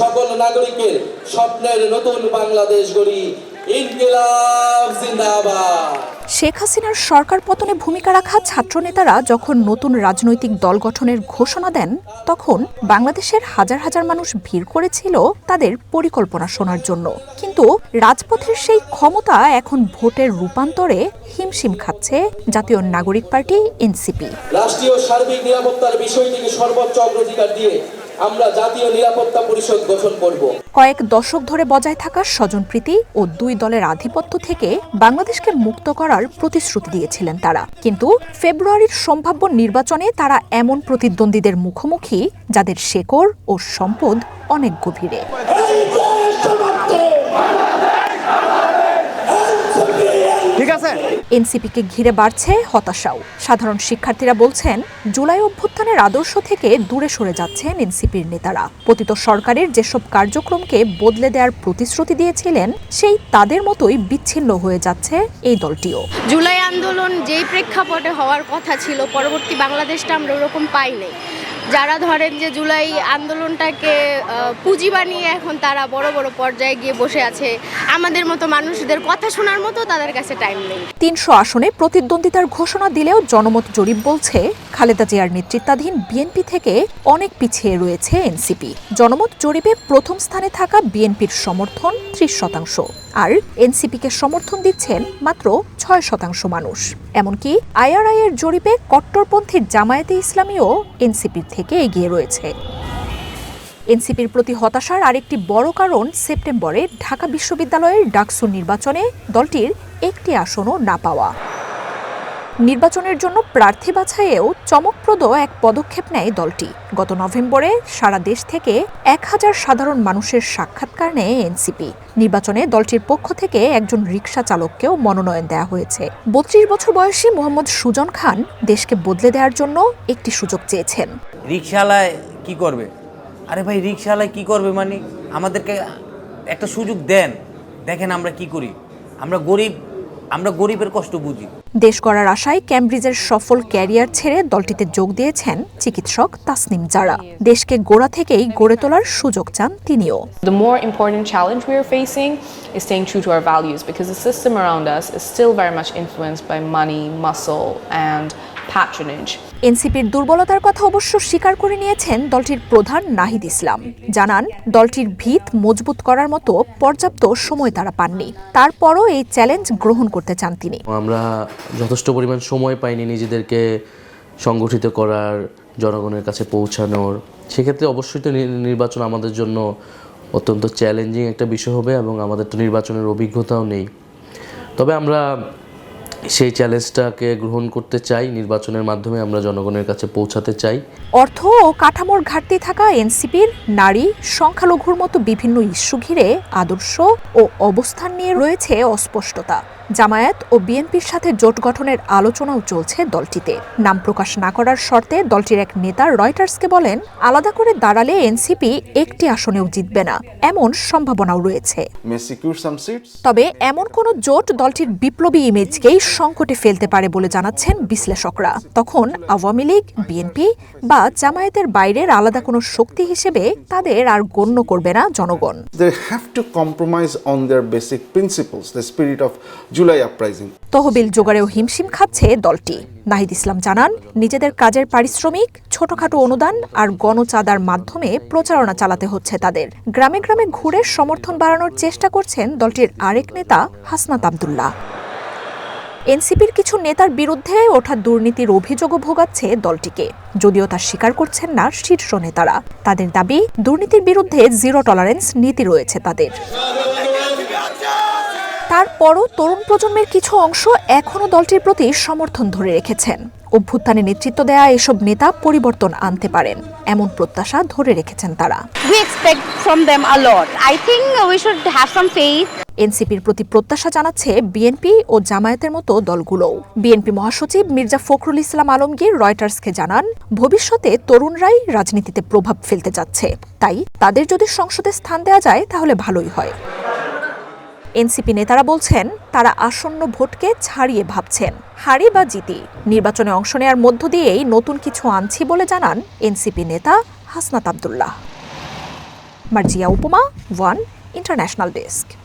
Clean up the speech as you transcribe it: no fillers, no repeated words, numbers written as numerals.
সকল নাগরিকের স্বপ্নের নতুন বাংলাদেশ গড়ি। ইনকিলাব জিন্দাবাদ। শেখ হাসিনার সরকার পতনে ভূমিকা রাখা ছাত্রনেতারা যখন নতুন রাজনৈতিক দল গঠনের ঘোষণা দেন, তখন বাংলাদেশের হাজার হাজার মানুষ ভিড় করেছিল তাদের পরিকল্পনা শোনার জন্য। কিন্তু রাজপথের সেই ক্ষমতা এখন ভোটের রূপান্তরে হিমশিম খাচ্ছে জাতীয় নাগরিক পার্টি এনসিপি। রাষ্ট্রীয় সার্বিক নিরাপত্তার বিষয়টিকে সর্বোচ্চ অগ্রাধিকার দিয়ে আমরা জাতীয় নিরাপত্তা পরিষদ গঠন করব। কয়েক দশক ধরে বজায় থাকা স্বজনপ্রীতি ও দুই দলের আধিপত্য থেকে বাংলাদেশকে মুক্ত করার প্রতিশ্রুতি দিয়েছিলেন তারা। কিন্তু ফেব্রুয়ারির সম্ভাব্য নির্বাচনে তারা এমন প্রতিদ্বন্দ্বীদের মুখোমুখি যাদের শেকড় ও সম্পদ অনেক গভীরে। এনসিপিকে ঘিরে বাড়ছে হতাশাও। সাধারণ শিক্ষার্থীরা বলছেন, জুলাই অভ্যুত্থানের আদর্শ থেকে দূরে সরে যাচ্ছেন এনসিপির নেতারা। পতিত সরকারের যেসব কার্যক্রমকে বদলে দেওয়ার প্রতিশ্রুতি দিয়েছিলেন, সেই তাদের মতোই বিচ্ছিন্ন হয়ে যাচ্ছে এই দলটিও। জুলাই আন্দোলন যেই প্রেক্ষাপটে হওয়ার কথা ছিল, পরবর্তী বাংলাদেশটা আমরা ওরকম পাইনি। যারা ধরেন যে জুলাই আন্দোলনটাকে পুঁজি বানিয়ে এখন তারা বড় বড় পর্যায়ে গিয়ে বসে আছে, আমাদের মতো মানুষদের কথা শোনার মতো তাদের কাছে টাইম নেই। ৩০০ আসনে প্রতিদ্বন্দ্বিতার ঘোষণা দিলেও জনমত জরিপ বলছে খালেদা জিয়ার নেতৃত্বাধীন বিএনপি থেকে অনেক পিছিয়ে রয়েছে এনসিপি। জনমত জরিপে প্রথম স্থানে থাকা বিএনপির সমর্থন ৩০%, আর এনসিপিকে সমর্থন দিচ্ছেন মাত্র ৬% মানুষ। এমনকি আইআরআই এর জরিপে কট্টরপন্থী জামায়াতে ইসলামীও এনসিপির থেকে এগিয়ে রয়েছে। এনসিপির প্রতি হতাশার আরেকটি বড় কারণ সেপ্টেম্বরে ঢাকা বিশ্ববিদ্যালয়ের ডাকসু নির্বাচনে দলটির একটি আসনও না পাওয়া। নির্বাচনের জন্য প্রার্থী বাছাইয়েও চমকপ্রদ এক পদক্ষেপ নেয় দলটি। গত নভেম্বরে সারা দেশ থেকে ১,০০০ সাধারণ মানুষের সাক্ষাৎকার নেয় এনসিপি। নির্বাচনে দলটির পক্ষ থেকে একজন রিকশা চালককেও মনোনয়ন দেওয়া হয়েছে। ৩২ বছর বয়সী মোহাম্মদ সুজন খান দেশকে বদলে দেওয়ার জন্য একটি সুযোগ চেয়েছেন। রিকশালায় কি করবে? আরে ভাই, রিকশালায় কি করবে মানে? আমাদেরকে একটা সুযোগ দেন, দেখেন আমরা কি করি। আমরা গরিবের কষ্ট বুঝি। দেশ গড়ার আশায় ক্যামব্রিজের সফল ক্যারিয়ার ছেড়ে দলটিতে যোগ দিয়েছেন চিকিৎসক তাসনিম জারা। দেশকে গোড়া থেকেই গড়ে তোলার সুযোগ চান তিনিও। The more important challenge we are facing is staying true to our values, because the system around us is still very much influenced by money, muscle and patronage. এনসিপির দুর্বলতার কথা অবশ্য স্বীকার করে নিয়েছেন দলটির প্রধান নাহিদ ইসলাম। জানান, দলটির ভিত মজবুত করার মতো পর্যাপ্ত সময় তারা পাননি। তারপরও এই চ্যালেঞ্জ গ্রহণ করতে চান তিনি। আমরা যথেষ্ট পরিমাণ সময় পাইনি নিজেদেরকে সংগঠিত করার, জনগণের কাছে পৌঁছানোর। সেক্ষেত্রে অবশ্যই তো নির্বাচন আমাদের জন্য অত্যন্ত চ্যালেঞ্জিং একটা বিষয় হবে, এবং আমাদের তো নির্বাচনের অভিজ্ঞতাও নেই। তবে আমরা সেই চ্যালেঞ্জটাকে গ্রহণ করতে চাই। নির্বাচনের মাধ্যমে আমরা জনগণের কাছে পৌঁছাতে চাই। অর্থ ও কাঠামোর ঘাটতি থাকা এনসিপির নারী, সংখ্যালঘুর মতো বিভিন্ন ইস্যু ঘিরে আদর্শ ও অবস্থান নিয়ে রয়েছে অস্পষ্টতা। জামায়াত ও বিএনপির সাথে জোট গঠনের আলোচনাও চলছে দলটিতে। নাম প্রকাশ না করার শর্তে দলটির এক নেতা রয়টার্সকে বলেন, আলাদা করে দাঁড়ালে এনসিপি একটি আসনেও জিতবে না, এমন সম্ভাবনাও রয়েছে। তবে এমন কোন জোট দলটির বিপ্লবী ইমেজকেই সংকটে ফেলতে পারে বলে জানাচ্ছেন বিশ্লেষকরা। তখন আওয়ামী লীগ, বিএনপি বা জামায়াতের বাইরের আলাদা কোনো শক্তি হিসেবে তাদের আর গণ্য করবে না জনগণ। তহবিল জোগাড়েও হিমশিম খাচ্ছে দলটি। নাহিদ ইসলাম জানান, নিজেদের কাজের পারিশ্রমিক, ছোটখাটো অনুদান আর গণচাঁদার মাধ্যমে প্রচারণা চালাতে হচ্ছে তাদের। গ্রামে গ্রামে ঘুরে সমর্থন বাড়ানোর চেষ্টা করছেন দলটির আরেক নেতা হাসনাত আব্দুল্লাহ। এনসিপির কিছু নেতার বিরুদ্ধে ওঠা দুর্নীতির অভিযোগও ভোগাচ্ছে দলটিকে, যদিও তা স্বীকার করছেন না শীর্ষ নেতারা। তাদের দাবি, দুর্নীতির বিরুদ্ধে জিরো টলারেন্স নীতি রয়েছে তাদের। তারপরও তরুণ প্রজন্মের কিছু অংশ এখনও দলটির প্রতি সমর্থন ধরে রেখেছেন। অভ্যুত্থানে নেতৃত্ব দেয়া এসব নেতা পরিবর্তন আনতে পারেন, এমন প্রত্যাশা ধরে রেখেছেন তারা। এনসিপির প্রতি প্রত্যাশা জানাচ্ছে বিএনপি ও জামায়াতের মতো দলগুলোও। বিএনপি মহাসচিব মির্জা ফখরুল ইসলাম আলমগীর রয়টার্সকে জানান, ভবিষ্যতে তরুণরাই রাজনীতিতে প্রভাব ফেলতে যাচ্ছে, তাই তাদের যদি সংসদে স্থান দেওয়া যায় তাহলে ভালোই হয়। এনসিপি নেতারা বলছেন, তারা আসন্ন ভোটকে ছাড়িয়ে ভাবছেন। হারি বা জিতি, নির্বাচনে অংশ নেওয়ার মধ্য দিয়েই নতুন কিছু আনছি বলে জানান এনসিপি নেতা হাসনাত আব্দুল্লাহ। মার্জিয়া উপমা, ওয়ান ইন্টারন্যাশনাল ডেস্ক।